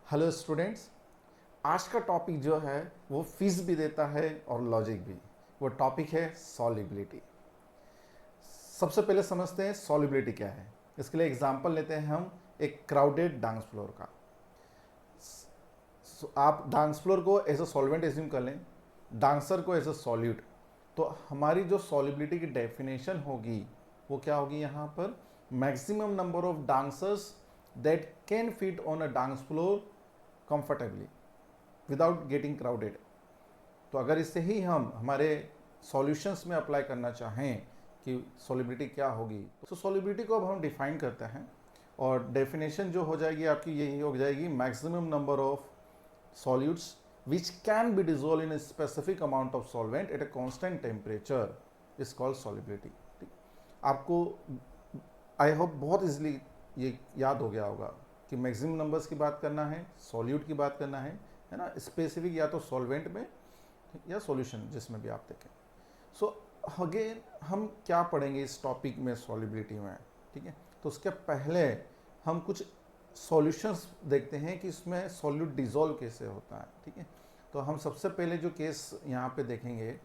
Hello students, आज का topic जो है वो फीस भी देता है और लॉजिक भी। वो टॉपिक है सॉल्युबिलिटी। सबसे पहले समझते हैं सॉल्युबिलिटी क्या है। इसके लिए एग्जांपल लेते हैं हम एक क्राउडेड डांस फ्लोर का। आप डांस फ्लोर को एज अ सॉल्वेंट एज्यूम कर लें, डांसर को एज अ सॉल्यूट। तो हमारी जो सॉल्युबिलिटी की डेफिनेशन होगी वो क्या होगी यहाँ पर, maximum number of dancers that can fit on a dance floor comfortably without getting crowded. तो अगर इससे ही हम हमारे सॉल्यूशंस में अप्लाई करना चाहें कि सॉल्युबिलिटी क्या होगी, तो सॉल्युबिलिटी को अब हम डिफाइन करते हैं और डेफिनेशन जो हो जाएगी आपकी यही हो जाएगी, maximum number of solutes which can be dissolve in specific amount of solvent at a constant temperature is called solubility. ठीक, आपको आई होप बहुत इजीली ये याद हो गया होगा कि मैक्सिमम नंबर्स की बात करना है, सॉल्यूट की बात करना है ना, स्पेसिफिक या तो सॉल्वेंट में या सॉल्यूशन जिसमें भी आप देखें। सो अगेन हम क्या पढ़ेंगे इस टॉपिक में सॉल्युबिलिटी में, ठीक है। तो उसके पहले हम कुछ सॉल्यूशंस देखते हैं कि इसमें सॉल्यूट डिजोल्व कैसे होता है, ठीक है। तो हम सबसे पहले जो केस यहाँ पे देखेंगे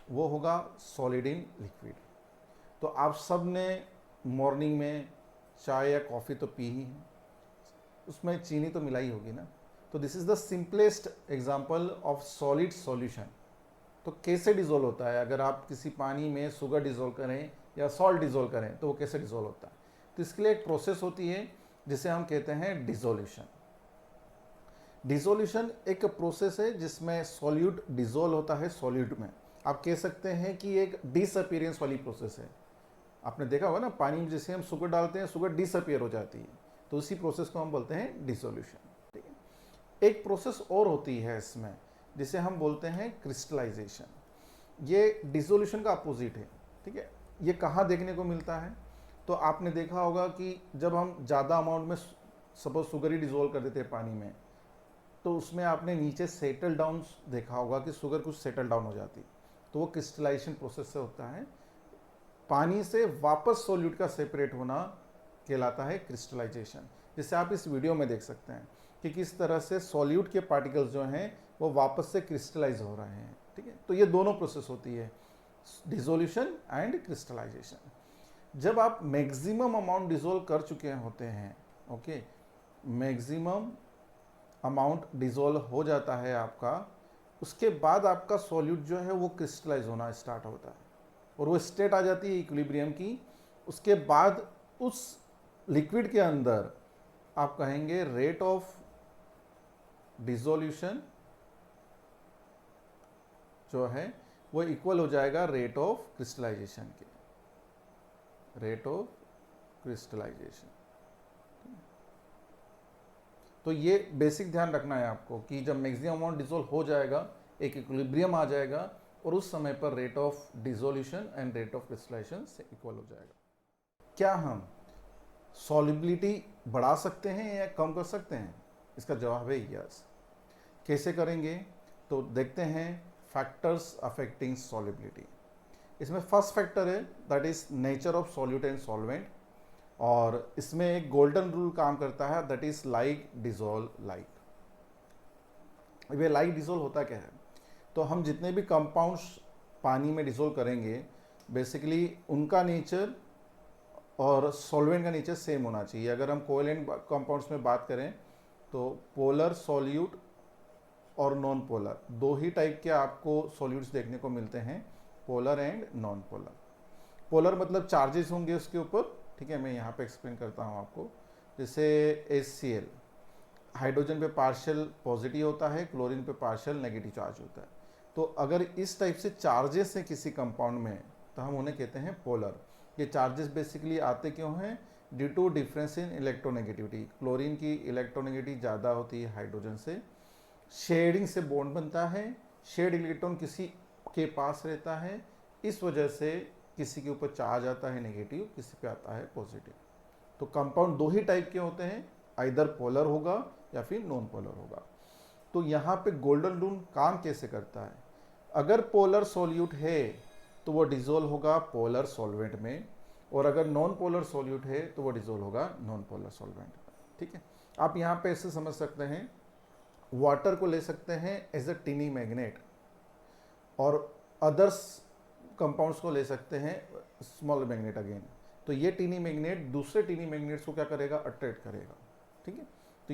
वो होगा सॉलिड इन लिक्विड। तो आप सब ने मॉर्निंग में चाय या कॉफ़ी तो पी ही है, उसमें चीनी तो मिलाई होगी ना। तो this is the simplest example of solid solution. तो कैसे डिजोल्व होता है, अगर आप किसी पानी में शुगर डिजोल्व करें या सॉल्ट डिजोल्व करें तो वो कैसे डिजोल्व होता है। तो इसके लिए एक प्रोसेस होती है जिसे हम कहते हैं डिजोल्यूशन। डिजोल्यूशन एक प्रोसेस है जिसमें सॉल्यूट डिजोल्व होता है सॉल्यूट में। आप कह सकते हैं कि एक डिसअपीयरेंस वाली प्रोसेस है। आपने देखा होगा ना, पानी में जैसे हम शुगर डालते हैं शुगर डिसअपीयर हो जाती है, तो उसी प्रोसेस को हम बोलते हैं डिसोल्यूशन। ठीक है। एक प्रोसेस और होती है इसमें जिसे हम बोलते हैं क्रिस्टलाइजेशन। ये डिसोल्यूशन का अपोजिट है, ठीक है। ये कहाँ देखने को मिलता है, तो आपने देखा होगा कि जब हम ज़्यादा अमाउंट में सपोज शुगर ही डिजोल्व कर देते हैं पानी में, तो उसमें आपने नीचे सेटल डाउन देखा होगा कि शुगर कुछ सेटल डाउन हो जाती, तो वो क्रिस्टलाइजेशन प्रोसेस से होता है। पानी से वापस सॉल्यूट का सेपरेट होना कहलाता है क्रिस्टलाइजेशन। जिसे आप इस वीडियो में देख सकते हैं कि किस तरह से सॉल्यूट के पार्टिकल्स जो हैं वो वापस से क्रिस्टलाइज हो रहे हैं, ठीक है। तो ये दोनों प्रोसेस होती है, डिसोल्यूशन एंड क्रिस्टलाइजेशन। जब आप मैक्सिमम अमाउंट डिसोल्व कर चुके होते हैं, ओके, मैक्सिमम अमाउंट डिसोल्व हो जाता है आपका, उसके बाद आपका सॉल्यूट जो है वो क्रिस्टलाइज होना स्टार्ट होता है और वो स्टेट आ जाती है इक्विलिब्रियम की। उसके बाद उस लिक्विड के अंदर आप कहेंगे रेट ऑफ डिसोल्यूशन जो है वो इक्वल हो जाएगा रेट ऑफ क्रिस्टलाइजेशन के, रेट ऑफ क्रिस्टलाइजेशन। तो ये बेसिक ध्यान रखना है आपको कि जब मैक्सिमम अमाउंट डिसोल्व हो जाएगा, एक इक्विलिब्रियम आ जाएगा और उस समय पर rate of dissolution and rate of crystallisation से इक्वल हो जाएगा। क्या हम सॉल्युबिलिटी बढ़ा सकते हैं या कम कर सकते हैं? इसका जवाब है यस। कैसे करेंगे, तो देखते हैं फैक्टर्स अफेक्टिंग सॉल्युबिलिटी। इसमें फर्स्ट फैक्टर है that is nature of solute and solvent, और इसमें एक गोल्डन रूल काम करता है that is like dissolve like. ये लाइक डिसॉल्व होता क्या है, तो हम जितने भी कंपाउंड्स पानी में डिसॉल्व करेंगे बेसिकली उनका नेचर और सॉल्वेंट का नेचर सेम होना चाहिए। अगर हम कोवेलेंट कंपाउंड्स में बात करें तो पोलर सॉल्यूट और नॉन पोलर दो ही टाइप के आपको सॉल्यूट्स देखने को मिलते हैं, polar and non polar. Polar मतलब चार्जेस होंगे उसके ऊपर, ठीक है। मैं यहाँ पे एक्सप्लेन करता हूँ आपको। जैसे HCl, हाइड्रोजन पे पार्शियल पॉजिटिव होता है, क्लोरीन पे पार्शियल नेगेटिव चार्ज होता है। तो अगर इस टाइप से चार्जेस हैं किसी कंपाउंड में तो हम उन्हें कहते हैं पोलर। ये चार्जेस बेसिकली आते क्यों हैं, due to difference in electronegativity. Chlorine की इलेक्ट्रोनेगेटिविटी ज़्यादा होती है हाइड्रोजन से, शेडिंग से बॉन्ड बनता है, शेड इलेक्ट्रॉन किसी के पास रहता है, इस वजह से किसी के ऊपर चार्ज आता है नेगेटिव, किसी पे आता है पॉजिटिव। तो कंपाउंड दो ही टाइप के होते हैं, आइदर पोलर होगा या फिर नॉन पोलर होगा। तो यहाँ पे गोल्डन रूल काम कैसे करता है, अगर पोलर सॉल्यूट है तो वो डिसॉल्व होगा पोलर सॉल्वेंट में, और अगर नॉन पोलर सॉल्यूट है तो वो डिसॉल्व होगा नॉन पोलर सॉल्वेंट में, ठीक है। आप यहाँ पे ऐसे समझ सकते हैं, वाटर को ले सकते हैं एज अ टिनी मैग्नेट, और अदर्स कंपाउंड्स को ले सकते हैं स्मॉल मैग्नेट अगेन। तो ये टीनी मैग्नेट दूसरे टीनी मैग्नेट्स को क्या करेगा, अट्रैक्ट करेगा। ठीक है, तो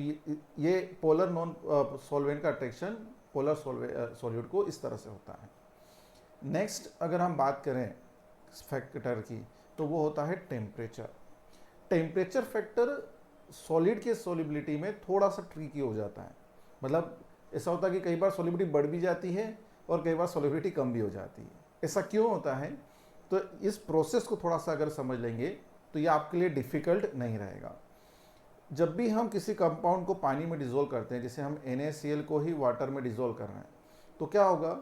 ये पोलर नॉन सॉल्वेंट का अट्रैक्शन पोलर सॉल्यूट को इस तरह से होता है। नेक्स्ट अगर हम बात करें फैक्टर की, तो वो होता है टेम्परेचर। टेम्परेचर फैक्टर सॉलिड के सॉलिबिलिटी में थोड़ा सा ट्रिकी हो जाता है। मतलब ऐसा होता है कि कई बार सॉलिबिलिटी बढ़ भी जाती है और कई बार सॉलिबिलिटी कम भी हो जाती है। ऐसा क्यों होता है, तो इस प्रोसेस को थोड़ा सा अगर समझ लेंगे तो ये आपके लिए डिफ़िकल्ट नहीं रहेगा। जब भी हम किसी कंपाउंड को पानी में डिज़ोल्व करते हैं, जैसे हम NaCl को ही वाटर में डिज़ोल्व कर रहे हैं, तो क्या होगा,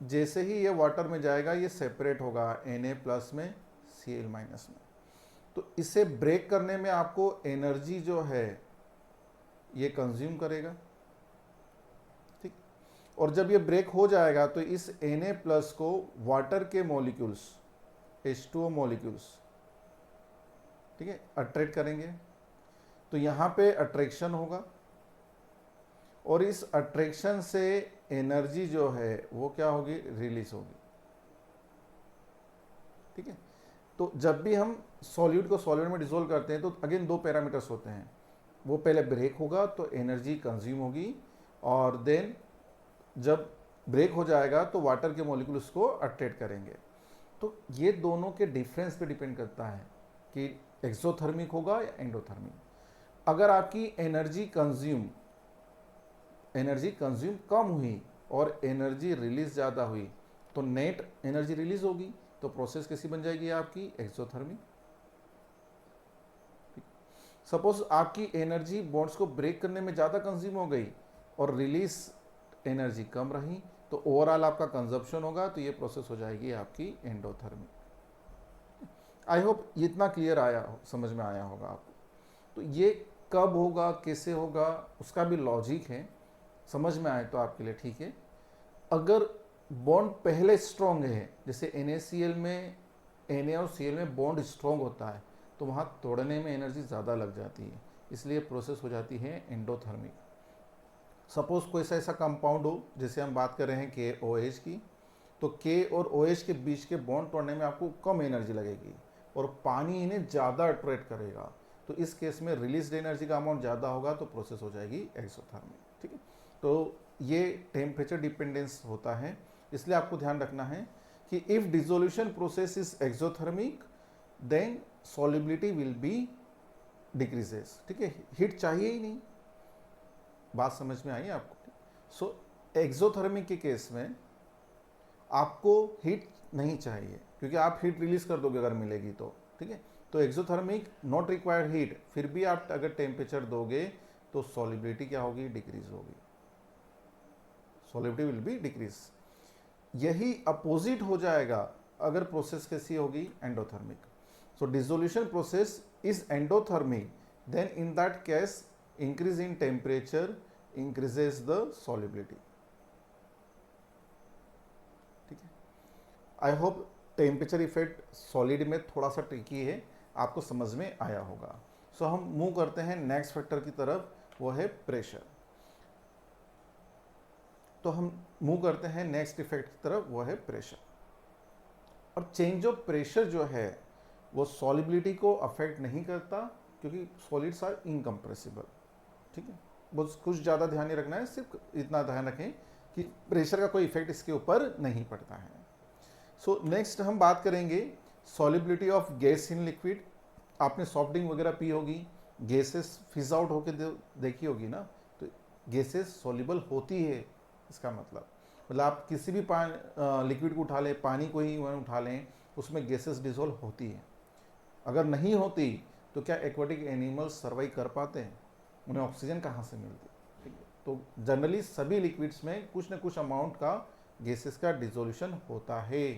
जैसे ही ये वाटर में जाएगा ये सेपरेट होगा Na+ में Cl- में। तो इसे ब्रेक करने में आपको एनर्जी जो है ये कंज्यूम करेगा। ठीक, और जब ये ब्रेक हो जाएगा तो इस Na+ को वाटर के मॉलिक्यूल्स H2O मॉलिक्यूल्स, ठीक है, अट्रैक्ट करेंगे। तो यहाँ पे अट्रैक्शन होगा और इस अट्रैक्शन से एनर्जी जो है वो क्या होगी, रिलीज होगी। ठीक है, तो जब भी हम सॉल्यूट को सॉल्वेंट में डिसॉल्व करते हैं तो अगेन दो पैरामीटर्स होते हैं। वो पहले ब्रेक होगा तो एनर्जी कंज्यूम होगी, और देन जब ब्रेक हो जाएगा तो वाटर के मॉलिक्यूल उसको अट्रैक्ट करेंगे। तो ये दोनों के डिफरेंस पे डिपेंड करता है कि एक्सोथर्मिक होगा या एंडोथर्मिक। अगर आपकी एनर्जी कंज्यूम कम हुई और एनर्जी रिलीज ज़्यादा हुई तो नेट एनर्जी रिलीज होगी, तो प्रोसेस कैसी बन जाएगी आपकी, एक्सोथर्मिक। सपोज आपकी एनर्जी बॉन्ड्स को ब्रेक करने में ज़्यादा कंज्यूम हो गई और रिलीज एनर्जी कम रही, तो ओवरऑल आपका कंजप्शन होगा, तो ये प्रोसेस हो जाएगी आपकी एंडोथर्मिक। आई होप ये इतना क्लियर समझ में आया होगा आपको। तो ये कब होगा, कैसे होगा, उसका भी लॉजिक है, समझ में आए तो आपके लिए ठीक है। अगर बॉन्ड पहले स्ट्रॉन्ग है, जैसे NaCl में Na और Cl में बॉन्ड स्ट्रॉन्ग होता है, तो वहाँ तोड़ने में एनर्जी ज़्यादा लग जाती है, इसलिए प्रोसेस हो जाती है एंडोथर्मिक। सपोज कोई ऐसा कंपाउंड हो, जैसे हम बात कर रहे हैं KOH की, तो K और OH के बीच के बॉन्ड तोड़ने में आपको कम एनर्जी लगेगी और पानी इन्हें ज़्यादा अट्रैक्ट करेगा, तो इस केस में रिलीज एनर्जी का अमाउंट ज़्यादा होगा, तो प्रोसेस हो जाएगी एक्सोथर्मिक। ठीक है, तो ये टेम्परेचर डिपेंडेंस होता है, इसलिए आपको ध्यान रखना है कि if dissolution process is exothermic then solubility will be decreases. ठीक है, हीट चाहिए ही नहीं, बात समझ में आई आपको। सो एक्सोथर्मिक के केस में आपको हीट नहीं चाहिए, क्योंकि आप हीट रिलीज कर दोगे अगर मिलेगी तो। ठीक है, तो एक्सोथर्मिक नॉट रिक्वायर्ड हीट, फिर भी आप अगर टेम्परेचर दोगे तो सॉल्युबिलिटी क्या होगी, डिक्रीज होगी, सॉल्युबिलिटी विल बी डिक्रीज। यही अपोजिट हो जाएगा अगर प्रोसेस कैसी होगी, endothermic. So dissolution process is endothermic, then in that case increase in temperature increases the solubility. ठीक है, I hope temperature effect solid में थोड़ा सा ट्रिकी है, आपको समझ में आया होगा। सो हम मूव करते हैं नेक्स्ट फैक्टर की तरफ, वो है प्रेशर। तो हम मूव करते हैं नेक्स्ट इफेक्ट की तरफ, वो है प्रेशर। और चेंज ऑफ प्रेशर जो है वो सॉलिबिलिटी को अफेक्ट नहीं करता, क्योंकि सॉलिड्स आर इनकम्प्रेसिबल। ठीक है, बस कुछ ज़्यादा ध्यान नहीं रखना है, सिर्फ इतना ध्यान रखें कि प्रेशर का कोई इफेक्ट इसके ऊपर नहीं पड़ता है। सो नेक्स्ट हम बात करेंगे solubility of gas in liquid. आपने सॉफ्ट ड्रिंक वगैरह पी होगी, गैसेस फिज आउट होकर देखी होगी ना, तो गैसेस सॉल्युबल होती है, इसका मतलब आप किसी भी लिक्विड को उठा लें, पानी को ही उठा लें, उसमें गैसेस डिसॉल्व होती है। अगर नहीं होती तो क्या एक्वाटिक एनिमल्स सर्वाइव कर पाते हैं, उन्हें ऑक्सीजन कहाँ से मिलती। ठीक है, तो जनरली सभी लिक्विड्स में कुछ न कुछ अमाउंट का गैसेस का डिसोल्यूशन होता है।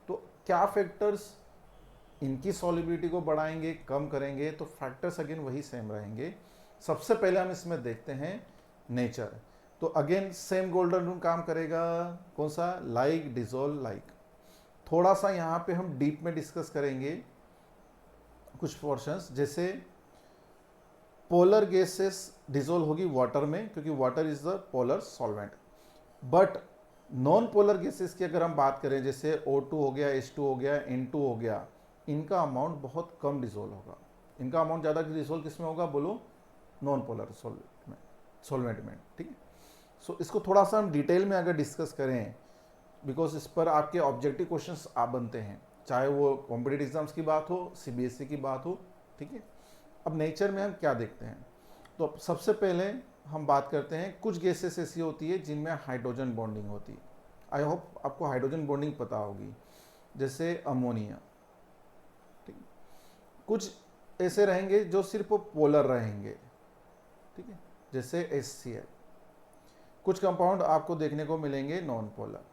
तो क्या फैक्टर्स इनकी सॉल्युबिलिटी को बढ़ाएंगे, कम करेंगे, तो फैक्टर्स अगेन वही सेम रहेंगे। सबसे पहले हम इसमें देखते हैं नेचर। तो अगेन सेम गोल्डन रूल काम करेगा, कौन सा, लाइक डिसॉल्व लाइक। थोड़ा सा यहाँ पे हम डीप में डिस्कस करेंगे कुछ पोर्शंस, जैसे पोलर गैसेस डिजोल्व होगी वाटर में, क्योंकि water is the polar solvent. But non polar gases की अगर हम बात करें, जैसे O2 हो गया, H2 हो गया, N2 हो गया, इनका अमाउंट बहुत कम डिजोल्व होगा। इनका अमाउंट ज़्यादा डिजोल्व किस में होगा बोलो? नॉन पोलर सॉल्वेंट में। ठीक है, सो इसको थोड़ा सा हम डिटेल में अगर डिस्कस करें, बिकॉज इस पर आपके ऑब्जेक्टिव क्वेश्चंस आ बनते हैं, चाहे वो कॉम्पिटिटिव एग्जाम्स की बात हो, CBSE की बात हो। ठीक है, अब नेचर में हम क्या देखते हैं, तो अब सबसे पहले हम बात करते हैं, कुछ गैसेस ऐसी होती है जिनमें हाइड्रोजन बॉन्डिंग होती है। आई होप आपको हाइड्रोजन बॉन्डिंग पता होगी, जैसे अमोनिया। ठीक है, कुछ ऐसे रहेंगे जो सिर्फ पोलर रहेंगे। ठीक है, जैसे HCl। कुछ कंपाउंड आपको देखने को मिलेंगे नॉन पोलर।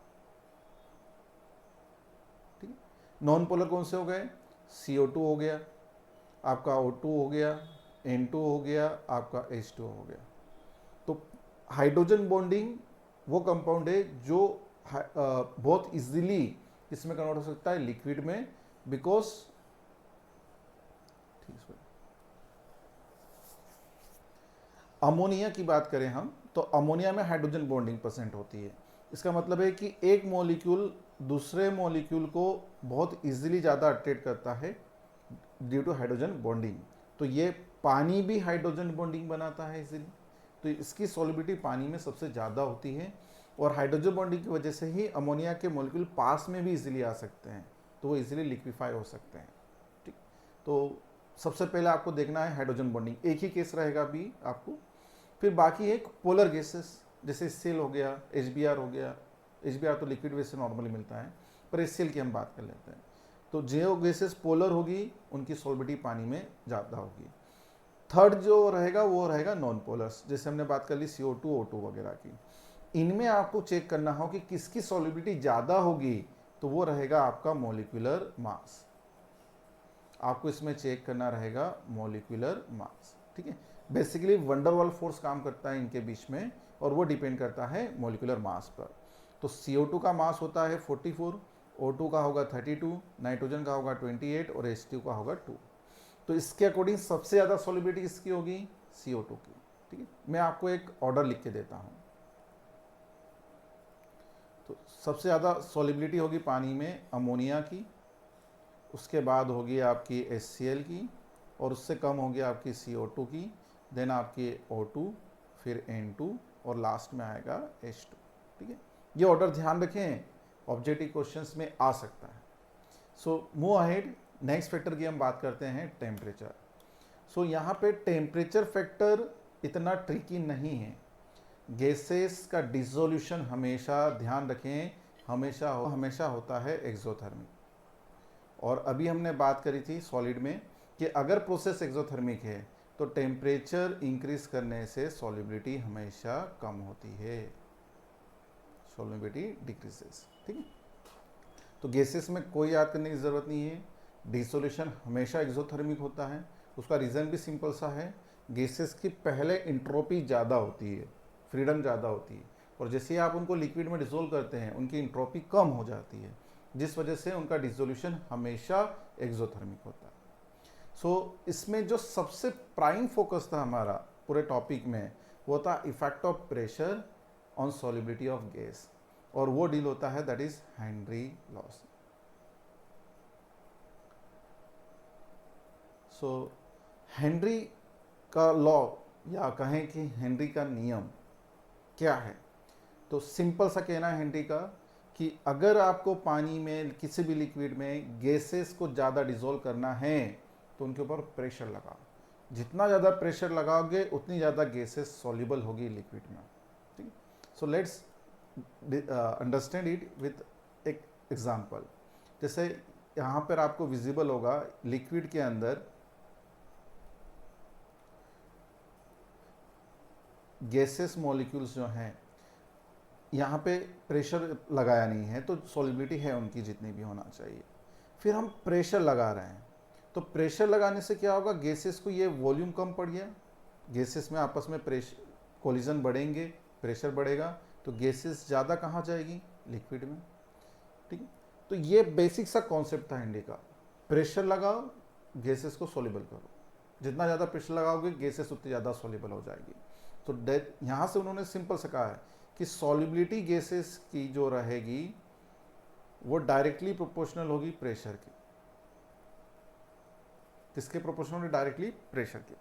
ठीक है, नॉन पोलर कौन से हो गए? CO2 हो गया, आपका O2 हो गया, N2 हो गया, आपका H2 हो गया। तो हाइड्रोजन बॉन्डिंग वो कंपाउंड है जो बहुत इजीली इसमें कन्वर्ट हो सकता है लिक्विड में, बिकॉज अमोनिया की बात करें हम, तो अमोनिया में हाइड्रोजन बॉन्डिंग परसेंट होती है। इसका मतलब है कि एक मॉलिक्यूल दूसरे मॉलिक्यूल को बहुत इजीली ज़्यादा अट्रैक्ट करता है ड्यू टू हाइड्रोजन बॉन्डिंग। तो ये पानी भी हाइड्रोजन बॉन्डिंग बनाता है इजीली, तो इसकी सॉल्युबिलिटी पानी में सबसे ज़्यादा होती है, और हाइड्रोजन बॉन्डिंग की वजह से ही अमोनिया के मॉलिक्यूल पास में भी इजीली आ सकते हैं, तो वो इजीली लिक्विफाई हो सकते हैं। ठीक, तो सबसे पहले आपको देखना है हाइड्रोजन बॉन्डिंग, एक ही केस रहेगा भी आपको। फिर बाकी एक पोलर गैसेस, जैसे HCl हो गया, HBr हो गया। HBr तो लिक्विड वेज से नॉर्मली मिलता है, पर HCl की हम बात कर लेते हैं। तो जो गैसेस पोलर होगी उनकी सॉल्युबिलिटी पानी में ज़्यादा होगी। थर्ड जो रहेगा वो रहेगा नॉन पोलर्स, जैसे हमने बात कर ली CO2, O2 वगैरह की। इनमें आपको चेक करना हो कि किसकी सॉल्युबिलिटी ज़्यादा होगी, तो वो रहेगा आपका मॉलिक्यूलर मास। आपको इसमें चेक करना रहेगा मॉलिक्यूलर मास। ठीक है, बेसिकली वंडरवॉल फोर्स काम करता है इनके बीच में, और वो डिपेंड करता है मॉलिक्यूलर मास पर। तो CO2 का मास होता है 44, O2 का होगा 32, नाइट्रोजन का होगा 28 और H2 का होगा 2। तो इसके अकॉर्डिंग सबसे ज़्यादा सॉल्युबिलिटी किसकी होगी? CO2 की। ठीक है, मैं आपको एक ऑर्डर लिख के देता हूँ। तो सबसे ज़्यादा सॉल्युबिलिटी होगी पानी में अमोनिया की, उसके बाद होगी आपकी HCl की, और उससे कम होगी आपकी CO2 की, देन आपकी O2, फिर N2, और लास्ट में आएगा H2। ठीक है, ये ऑर्डर ध्यान रखें, ऑब्जेक्टिव क्वेश्चंस में आ सकता है। So move ahead, next factor की हम बात करते हैं टेम्परेचर। सो यहाँ पे टेम्परेचर फैक्टर इतना ट्रिकी नहीं है। गैसेस का डिसोल्यूशन हमेशा ध्यान रखें, हमेशा होता है एक्सोथर्मिक। और अभी हमने बात करी थी सॉलिड में कि अगर प्रोसेस एक्सोथर्मिक है तो टेम्परेचर इंक्रीज करने से सॉल्युबिलिटी हमेशा कम होती है, सॉल्युबिलिटी डिक्रीजेस। ठीक है, तो गैसेस में कोई याद करने की ज़रूरत नहीं है, डिसोल्यूशन हमेशा एक्सोथर्मिक होता है। उसका रीज़न भी सिंपल सा है, गैसेस की पहले इंट्रोपी ज़्यादा होती है, फ्रीडम ज़्यादा होती है, और जैसे ही आप उनको लिक्विड में डिसोल्व करते हैं उनकी इंट्रोपी कम हो जाती है, जिस वजह से उनका डिसोल्यूशन हमेशा एक्सोथर्मिक होता है। सो इसमें जो सबसे प्राइम फोकस था हमारा पूरे टॉपिक में, वो था effect of pressure on solubility of gas, और वो डील होता है that is Henry loss. So Henry का लॉ, या कहें कि हेनरी का नियम क्या है, तो सिंपल सा कहना है हेनरी का कि अगर आपको पानी में किसी भी लिक्विड में गैसेस को ज़्यादा डिसॉल्व करना है तो उनके ऊपर प्रेशर लगाओ। जितना ज़्यादा प्रेशर लगाओगे उतनी ज़्यादा गैसेस सॉल्युबल होगी लिक्विड में। ठीक है, so let's understand it with एक एग्जांपल। जैसे यहाँ पर आपको विजिबल होगा लिक्विड के अंदर गैसेस मॉलिक्यूल्स जो हैं, यहाँ पे प्रेशर लगाया नहीं है तो सॉल्युबिलिटी है उनकी जितनी भी होना चाहिए। फिर हम प्रेशर लगा रहे हैं, तो प्रेशर लगाने से क्या होगा, गैसेस को ये वॉल्यूम कम पड़ गया, गैसेस में आपस में प्रेशर कोलिजन बढ़ेंगे, प्रेशर बढ़ेगा, तो गैसेस ज़्यादा कहाँ जाएगी, लिक्विड में। ठीक है, तो ये बेसिक सा कॉन्सेप्ट था हिंदी का, प्रेशर लगाओ, गैसेस को सॉल्युबल करो। जितना ज़्यादा प्रेशर लगाओगे गैसेस उतनी ज़्यादा सॉल्युबल हो जाएगी। तो यहाँ से उन्होंने सिंपल से कहा है कि सॉल्युबिलिटी गैसेस की जो रहेगी वो डायरेक्टली प्रोपोर्शनल होगी प्रेशर की। किसके प्रोपोर्शनल होगी? डायरेक्टली प्रेशर की।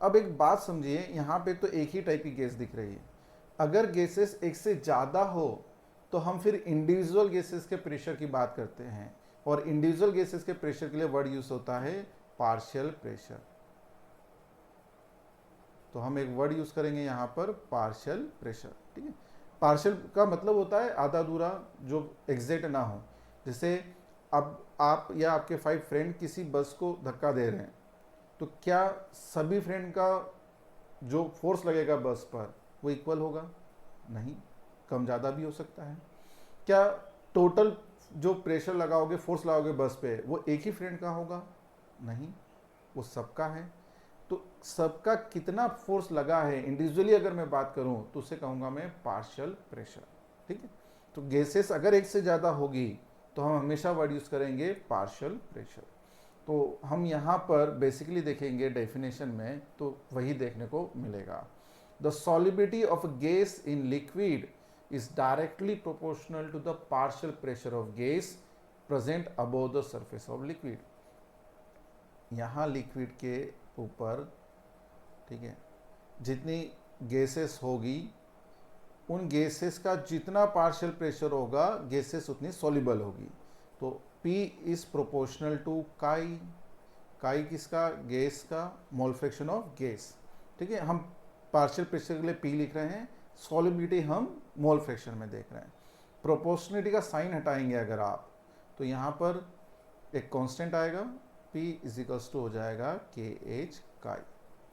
अब एक बात समझिए, यहाँ पे तो एक ही टाइप की गैस दिख रही है, अगर गैसेस एक से ज़्यादा हो तो हम फिर इंडिविजुअल गैसेस के प्रेशर की बात करते हैं, और इंडिविजुअल गैसेस के प्रेशर के लिए वर्ड यूज होता है पार्शियल प्रेशर। तो हम एक वर्ड यूज करेंगे यहाँ पर पार्शियल प्रेशर, ठीक है। पार्शियल का मतलब होता है आधा अधूरा, जो एग्जैक्ट ना हो। जैसे अब आप या आपके 5 फ्रेंड किसी बस को धक्का दे रहे हैं, तो क्या सभी फ्रेंड का जो फोर्स लगेगा बस पर वो इक्वल होगा? नहीं, कम ज़्यादा भी हो सकता है। क्या टोटल जो प्रेशर लगाओगे, फोर्स लगाओगे बस पे, वो एक ही फ्रेंड का होगा? नहीं, वो सबका है। तो सबका कितना फोर्स लगा है इंडिविजुअली अगर मैं बात करूं तो उसे कहूंगा मैं पार्शियल प्रेशर, ठीक है। तो गैसेस अगर एक से ज़्यादा होगी तो हम हमेशा वर्ड यूज करेंगे पार्शियल प्रेशर। तो हम यहाँ पर बेसिकली देखेंगे डेफिनेशन में तो वही देखने को मिलेगा। The solubility of gas in liquid is directly proportional to the partial pressure of gas present above the surface of liquid। यहाँ लिक्विड के ऊपर, ठीक है, जितनी गैसेस होगी उन गैसेस का जितना पार्शियल प्रेशर होगा गैसेस उतनी सॉल्युबल होगी। तो P इज प्रोपोर्शनल टू काई। काई किसका? गैस का, मोल फ्रैक्शन ऑफ गैस, ठीक है। हम पार्शियल प्रेशर के लिए P लिख रहे हैं, सॉल्युबिलिटी हम मोल फ्रैक्शन में देख रहे हैं। प्रोपोर्शनलिटी का साइन हटाएंगे अगर आप, तो यहाँ पर एक कांस्टेंट आएगा, P इज इक्वल्स टू हो जाएगा KH काई,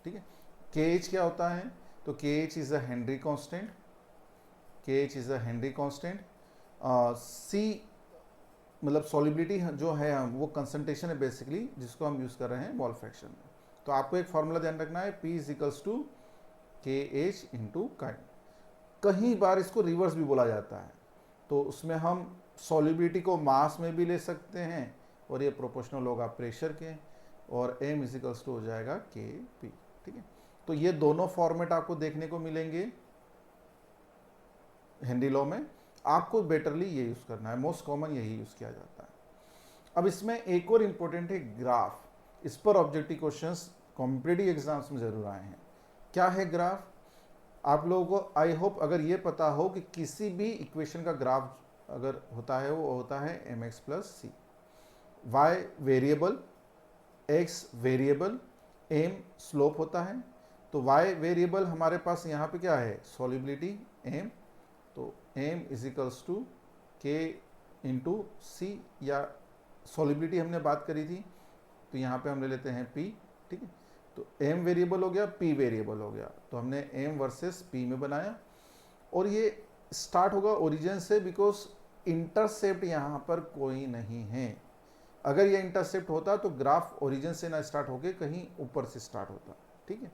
ठीक है। KH क्या होता है? तो KH is a Henry constant, KH is a Henry constant. C मतलब सॉल्युबिलिटी जो है हम वो कंसंट्रेशन है बेसिकली, जिसको हम यूज कर रहे हैं मोल फ्रैक्शन में। तो आपको एक फॉर्मूला ध्यान रखना है, P is equals to KH into chi. कहीं बार इसको रिवर्स भी बोला जाता है, तो उसमें हम सॉल्युबिलिटी को मास में भी ले सकते हैं और ये प्रोपोर्शनल होगा प्रेशर के, और M इज इक्वल्स टू हो जाएगा KP, ठीक है। तो ये दोनों फॉर्मेट आपको देखने को मिलेंगे हेनरी लॉ में। आपको बेटरली ये यूज करना है, मोस्ट कॉमन यही यूज किया जाता है। अब इसमें एक और इंपॉर्टेंट है ग्राफ। इस पर ऑब्जेक्टिव क्वेश्चंस कॉम्पिटिटिव एग्जाम्स में जरूर आए हैं। क्या है ग्राफ? आप लोगों को आई होप अगर ये पता हो कि किसी भी इक्वेशन का ग्राफ अगर होता है वो होता है mx प्लस सी। y variable, x variable, m slope होता है। तो y वेरिएबल हमारे पास यहाँ पे क्या है? Solubility m। तो m is equals to k into C, या सॉल्युबिलिटी हमने बात करी थी तो यहाँ पे हम ले लेते हैं p, ठीक है। तो m वेरिएबल हो गया, p वेरिएबल हो गया, तो हमने m वर्सेस p में बनाया। और ये स्टार्ट होगा ओरिजिन से, बिकॉज इंटरसेप्ट यहाँ पर कोई नहीं है। अगर ये इंटरसेप्ट होता तो ग्राफ ओरिजिन से ना स्टार्ट होके कहीं ऊपर से स्टार्ट होता, ठीक है।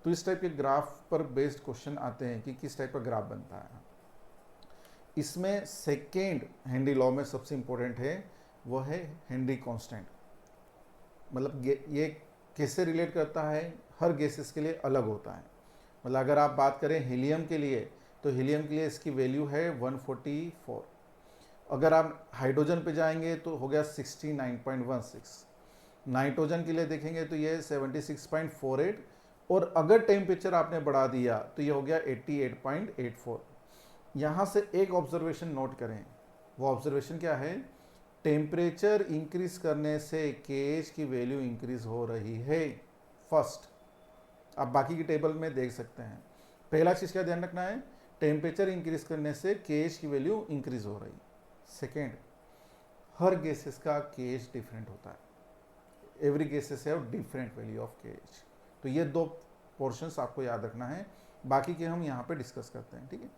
तो इस टाइप के ग्राफ पर बेस्ड क्वेश्चन आते हैं कि किस टाइप का ग्राफ बनता है। इसमें सेकेंड हेनरी लॉ में सबसे इंपॉर्टेंट है वो है हेनरी कांस्टेंट। मतलब ये किससे रिलेट करता है? हर गैसेस के लिए अलग होता है। मतलब अगर आप बात करें हीलियम के लिए, तो हीलियम के लिए इसकी वैल्यू है 144। अगर आप हाइड्रोजन पे जाएंगे तो हो गया 69.16। नाइट्रोजन के लिए देखेंगे तो ये 76.48, और अगर टेम्परेचर आपने बढ़ा दिया तो ये हो गया 88.84। यहाँ से एक ऑब्जर्वेशन नोट करें, वो ऑब्जर्वेशन क्या है? टेम्परेचर इंक्रीज करने से KH की वैल्यू इंक्रीज हो रही है। फर्स्ट, आप बाकी की टेबल में देख सकते हैं। पहला चीज़ क्या ध्यान रखना है? टेम्परेचर इंक्रीज करने से KH की वैल्यू इंक्रीज हो रही। सेकेंड, हर गैसेस का KH डिफरेंट होता है। Every gases have different value of KH। तो ये दो पोर्शंस आपको याद रखना है, बाकी के हम यहाँ पे डिस्कस करते हैं, ठीक है।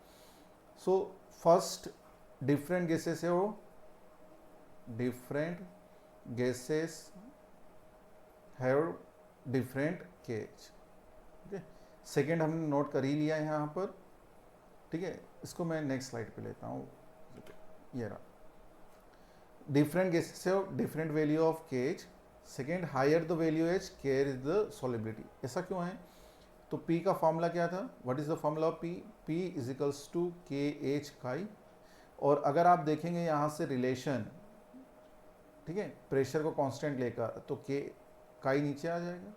सो फर्स्ट, डिफरेंट गैसेस है वो, different gases have different KH, ठीक है। सेकेंड हमने नोट कर ही लिया है यहाँ पर, ठीक है। इसको मैं नेक्स्ट स्लाइड पे लेता हूँ, ये रहा। Different gases have different value of KH। Second, higher the value h care is the solubility. ऐसा क्यों है? तो P का फॉर्मूला क्या था? What is the formula of P? P is equals to k h chi. और अगर आप देखेंगे यहाँ से रिलेशन, ठीक है, प्रेशर को कांस्टेंट लेकर, तो के काई नीचे आ जाएगा,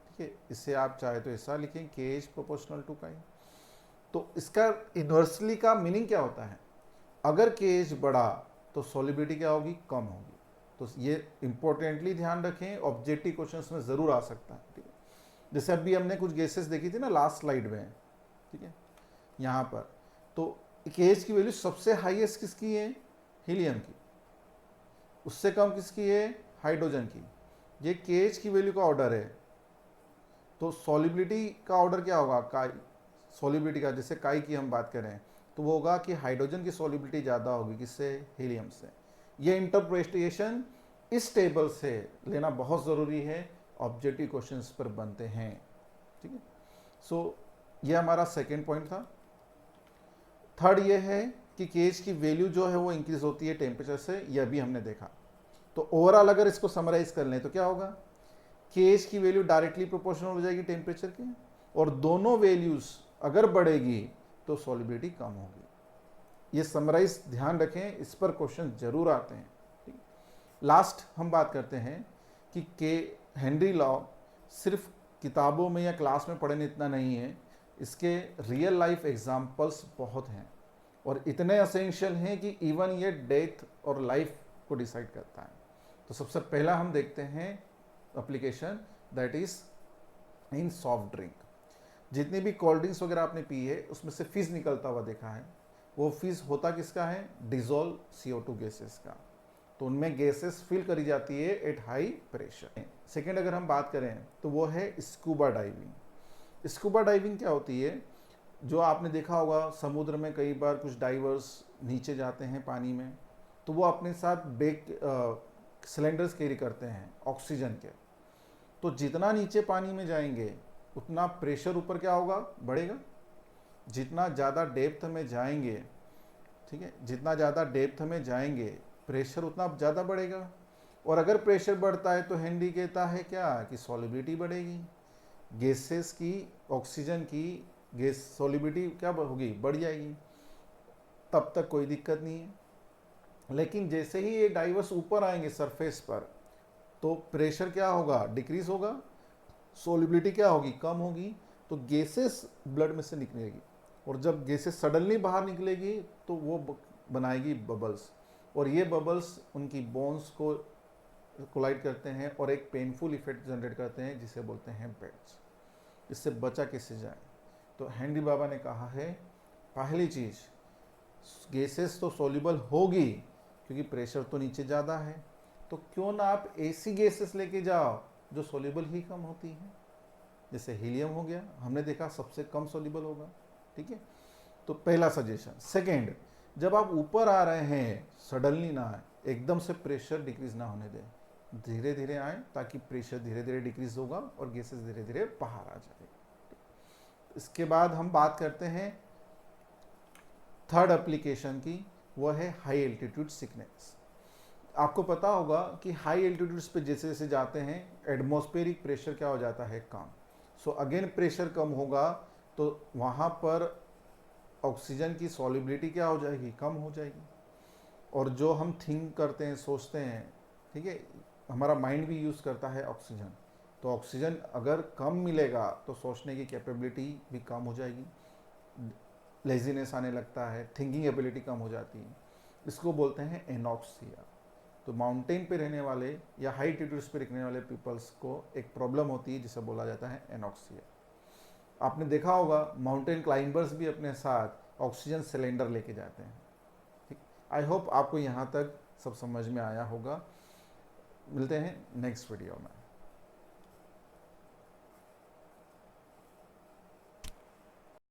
ठीक है। इससे आप चाहे तो ऐसा लिखें, के एच प्रोपोर्शनल टू काई। तो इसका इन्वर्सली का मीनिंग क्या होता है? अगर के एच बढ़ा तो सॉलिबिलिटी क्या होगी? कम होगी। तो ये इंपॉर्टेंटली ध्यान रखें, ऑब्जेक्टिव क्वेश्चंस में जरूर आ सकता है, ठीक है। जैसे अभी हमने कुछ गैसेस देखी थी ना लास्ट स्लाइड में, ठीक है, यहाँ पर, तो केएच की वैल्यू सबसे हाईएस्ट किसकी है? हीलियम की। उससे कम किसकी है? हाइड्रोजन की। ये केएच की वैल्यू का ऑर्डर है, तो सॉलिबिलिटी का ऑर्डर क्या होगा? काई सॉलिबिलिटी का, जैसे काई की हम बात करें तो वो होगा कि हाइड्रोजन की सॉलिबिलिटी ज़्यादा होगी किससे? हीलियम से। ये इंटरप्रिटेशन इस टेबल से लेना बहुत ज़रूरी है, ऑब्जेक्टिव क्वेश्चंस पर बनते हैं, ठीक है। सो ये हमारा सेकेंड पॉइंट था। थर्ड ये है कि केज की वैल्यू जो है वो इंक्रीज होती है टेम्परेचर से, यह भी हमने देखा। तो ओवरऑल अगर इसको समराइज कर लें तो क्या होगा? केज की वैल्यू डायरेक्टली प्रोपोर्शनल हो जाएगी टेम्परेचर के, और दोनों वैल्यूज अगर बढ़ेगी तो सॉलिबिलिटी कम होगी। ये समराइज ध्यान रखें, इस पर क्वेश्चन जरूर आते हैं, ठीक। लास्ट हम बात करते हैं कि के हेनरी लॉ सिर्फ किताबों में या क्लास में पढ़ने इतना नहीं है, इसके रियल लाइफ एग्जाम्पल्स बहुत हैं और इतने असेंशियल हैं कि इवन ये डेथ और लाइफ को डिसाइड करता है। तो सबसे पहला हम देखते हैं application, that is in soft drink. जितनी भी कोल्ड ड्रिंक्स वगैरह आपने पी है उसमें से फिज निकलता हुआ देखा है, वो फिज होता किसका है? डिजोल्व CO2 गैसेस का। तो उनमें गैसेस फिल करी जाती है एट हाई प्रेशर। सेकेंड अगर हम बात करें तो वो है स्कूबा डाइविंग। स्कूबा डाइविंग क्या होती है? जो आपने देखा होगा समुद्र में कई बार कुछ डाइवर्स नीचे जाते हैं पानी में, तो वो अपने साथ बैग सिलेंडर्स कैरी करते हैं ऑक्सीजन के। तो जितना नीचे पानी में जाएंगे उतना प्रेशर ऊपर क्या होगा? बढ़ेगा। जितना ज़्यादा डेप्थ में जाएंगे, ठीक है, जितना ज़्यादा डेप्थ में जाएंगे प्रेशर उतना ज़्यादा बढ़ेगा। और अगर प्रेशर बढ़ता है तो हेनरी कहता है क्या? कि सॉलिबिलिटी बढ़ेगी। गैसेस की, ऑक्सीजन की गैस सॉलिबिलिटी क्या होगी? बढ़ जाएगी। तब तक कोई दिक्कत नहीं है। लेकिन जैसे ही ये डाइवर्स ऊपर आएंगे सरफेस पर, तो प्रेशर क्या होगा? डिक्रीज होगा, सॉलिबिलिटी क्या होगी? कम होगी। तो गैसेस ब्लड में से निकलेगी, और जब गैसेस सडनली बाहर निकलेगी तो वो बनाएगी बबल्स, और ये बबल्स उनकी बोन्स को कोलाइड करते हैं और एक पेनफुल इफेक्ट जनरेट करते हैं जिसे बोलते हैं बेड्स। इससे बचा कैसे जाए? तो हेनरी बाबा ने कहा है, पहली चीज़, गैसेस तो सॉल्युबल होगी क्योंकि प्रेशर तो नीचे ज़्यादा है, तो क्यों ना आप ऐसी गैसेस लेके जाओ जो सॉल्युबल ही कम होती हैं। जैसे हीलियम हो गया, हमने देखा सबसे कम सॉल्युबल होगा, ठीक है। तो पहला सजेशन। सेकेंड, जब आप ऊपर आ रहे हैं सडनली ना आए, एकदम से प्रेशर डिक्रीज ना होने दें, धीरे धीरे आए, ताकि प्रेशर धीरे धीरे डिक्रीज होगा और गैसेस धीरे धीरे बाहर आ जाएगी। इसके बाद हम बात करते हैं थर्ड एप्लीकेशन की, वो है हाई एल्टीट्यूड सिकनेस। आपको पता होगा कि हाई एल्टीट्यूड्स पे जैसे जैसे जाते हैं एटमॉस्फेरिक प्रेशर क्या हो जाता है? कम। सो अगेन प्रेशर कम होगा तो वहाँ पर ऑक्सीजन की सॉल्युबिलिटी क्या हो जाएगी? कम हो जाएगी। और जो हम थिंक करते हैं, सोचते हैं, ठीक है, हमारा माइंड भी यूज़ करता है ऑक्सीजन। तो ऑक्सीजन अगर कम मिलेगा तो सोचने की कैपेबिलिटी भी कम हो जाएगी, लेजीनेस आने लगता है, थिंकिंग एबिलिटी कम हो जाती है। इसको बोलते हैं एनॉक्सिया। तो माउंटेन पे रहने वाले या हाई एल्टीट्यूड्स पे रहने वाले पीपल्स को एक प्रॉब्लम होती है जिसे बोला जाता है एनॉक्सिया। आपने देखा होगा माउंटेन क्लाइंबर्स भी अपने साथ ऑक्सीजन सिलेंडर लेके जाते हैं, ठीक। आई होप आपको यहाँ तक सब समझ में आया होगा। मिलते हैं नेक्स्ट वीडियो में।